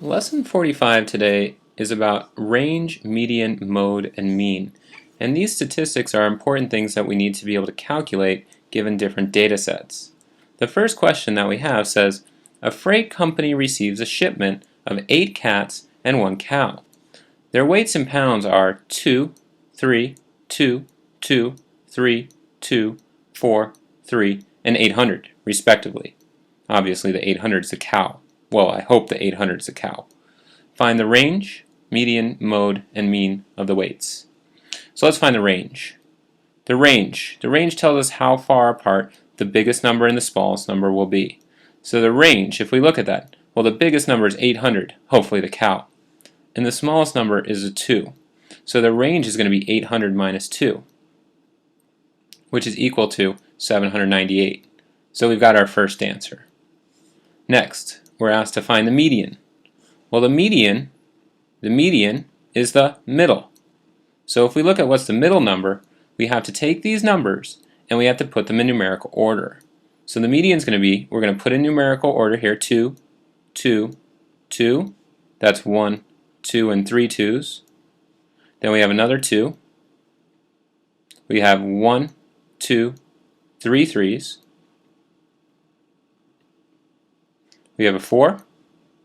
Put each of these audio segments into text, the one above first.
Lesson 45 today is about range, median, mode, and mean. And these statistics are important things that we need to be able to calculate given different data sets. The first question that we have says, a freight company receives a shipment of 8 cats and 1 cow. Their weights in pounds are 2, 3, 2, 2, 3, 2, 4, 3, and 800, respectively. Obviously the 800 is the cow. Well, I hope the 800 is a cow. Find the range, median, mode, and mean of the weights. So let's find the range. The range tells us how far apart the biggest number and the smallest number will be. So the range, if we look at that, well, the biggest number is 800, hopefully the cow. And the smallest number is a 2. So the range is going to be 800 minus 2, which is equal to 798. So we've got our first answer. Next, we're asked to find the median. Well, the median is the middle. So if we look at what's the middle number, we have to take these numbers and we have to put them in numerical order. So the median is going to be, we're going to put in numerical order here, 2, 2, 2. That's 1, 2, and 3 2s. Then we have another 2. We have 1, 2, 3 3s. We have a 4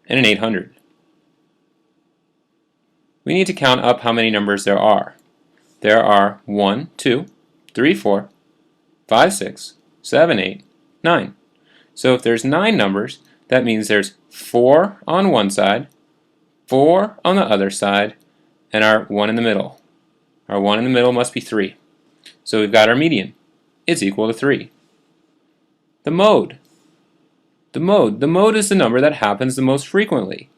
and an 800. We need to count up how many numbers there are. There are 1, 2, 3, 4, 5, 6, 7, 8, 9. So if there's 9 numbers, that means there's 4 on one side, 4 on the other side, and our 1 in the middle. Our 1 in the middle must be 3. So we've got our median. It's equal to 3. The mode. The mode is the number that happens the most frequently.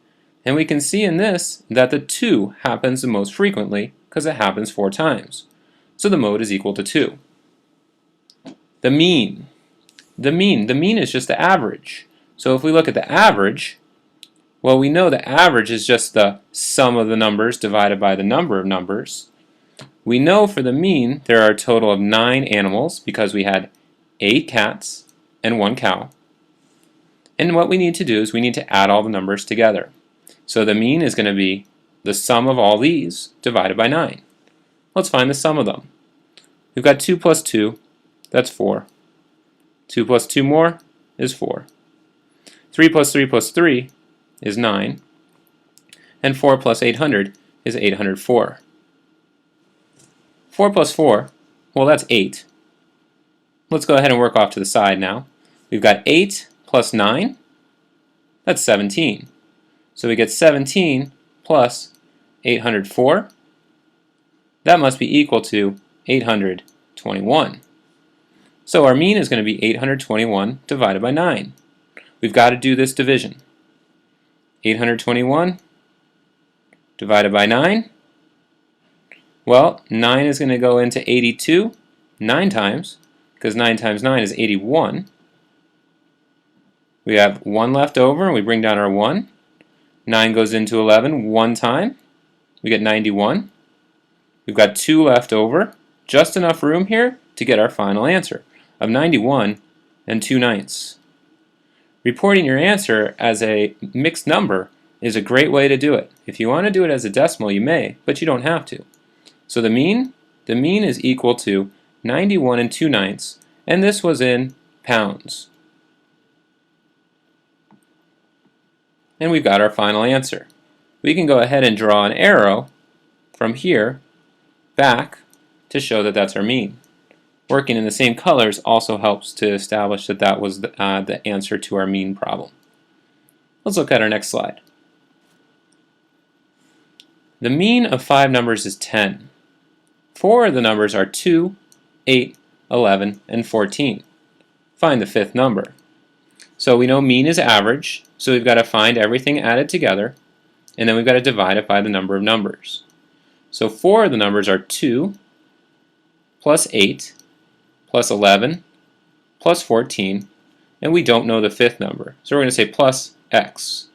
And we can see in this that the 2 happens the most frequently because it happens 4 times. So the mode is equal to 2. The mean. The mean is just the average. So if we look at the average, well, we know the average is just the sum of the numbers divided by the number of numbers. We know for the mean there are a total of 9 animals because we had 8 cats and 1 cow. And what we need to do is we need to add all the numbers together. So the mean is going to be the sum of all these divided by 9. Let's find the sum of them. We've got 2 plus 2, that's 4. 2 plus 2 more is 4. 3 plus 3 plus 3 is 9. And 4 plus 800 is 804. 4 plus 4, well, that's 8. Let's go ahead and work off to the side now. We've got 8 plus 9, that's 17. So we get 17 plus 804. That must be equal to 821. So our mean is going to be 821 divided by 9. We've got to do this division. 821 divided by 9. Well, 9 is going to go into 82 9 times, because 9 times 9 is 81. We have 1 left over, and we bring down our 1. 9 goes into 11 one time. We get 91. We've got 2 left over, just enough room here to get our final answer of 91 and 2/9. Reporting your answer as a mixed number is a great way to do it. If you want to do it as a decimal, you may, but you don't have to. So the mean is equal to 91 and 2/9, and this was in pounds. And we've got our final answer. We can go ahead and draw an arrow from here back to show that that's our mean. Working in the same colors also helps to establish that that was the answer to our mean problem. Let's look at our next slide. The mean of 5 numbers is 10. 4 of the numbers are 2, 8, 11, and 14. Find the 5th number. So we know mean is average, so we've got to find everything added together, and then we've got to divide it by the number of numbers. So 4 of the numbers are 2 plus 8 plus 11 plus 14, and we don't know the 5th number, so we're going to say plus x.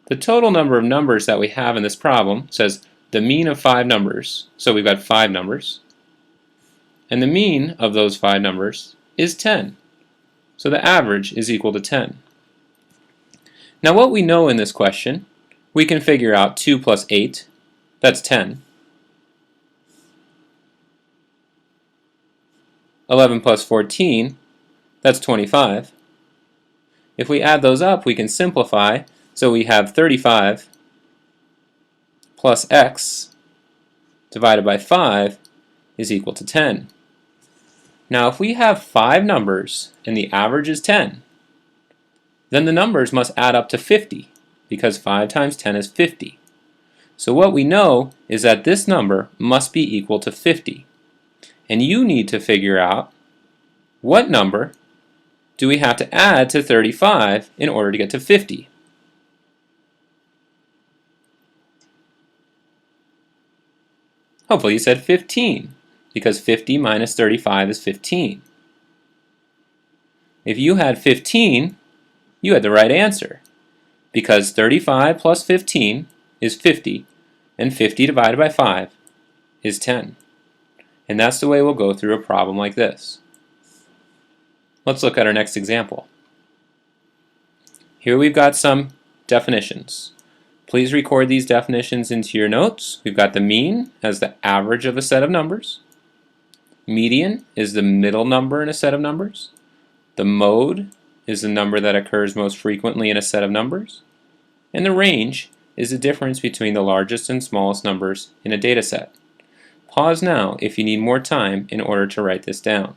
The total number of numbers that we have in this problem says the mean of 5 numbers, so we've got 5 numbers, and the mean of those 5 numbers is 10. So the average is equal to 10. Now what we know in this question we can figure out 2 plus 8, that's 10. 11 plus 14, that's 25. If we add those up, we can simplify, so we have 35 plus x divided by 5 is equal to 10. Now if we have 5 numbers and the average is 10, then the numbers must add up to 50, because 5 times 10 is 50. So what we know is that this number must be equal to 50. And you need to figure out what number do we have to add to 35 in order to get to 50. Hopefully you said 15, because 50 minus 35 is 15. If you had 15, you had the right answer, because 35 plus 15 is 50, and 50 divided by 5 is 10. And that's the way we'll go through a problem like this. Let's look at our next example. Here we've got some definitions. Please record these definitions into your notes. We've got the mean as the average of a set of numbers. Median is the middle number in a set of numbers. The mode is the number that occurs most frequently in a set of numbers. And the range is the difference between the largest and smallest numbers in a data set. Pause now if you need more time in order to write this down.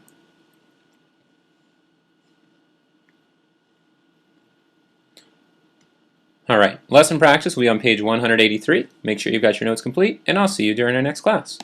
Alright, lesson practice will be on page 183. Make sure you've got your notes complete, and I'll see you during our next class.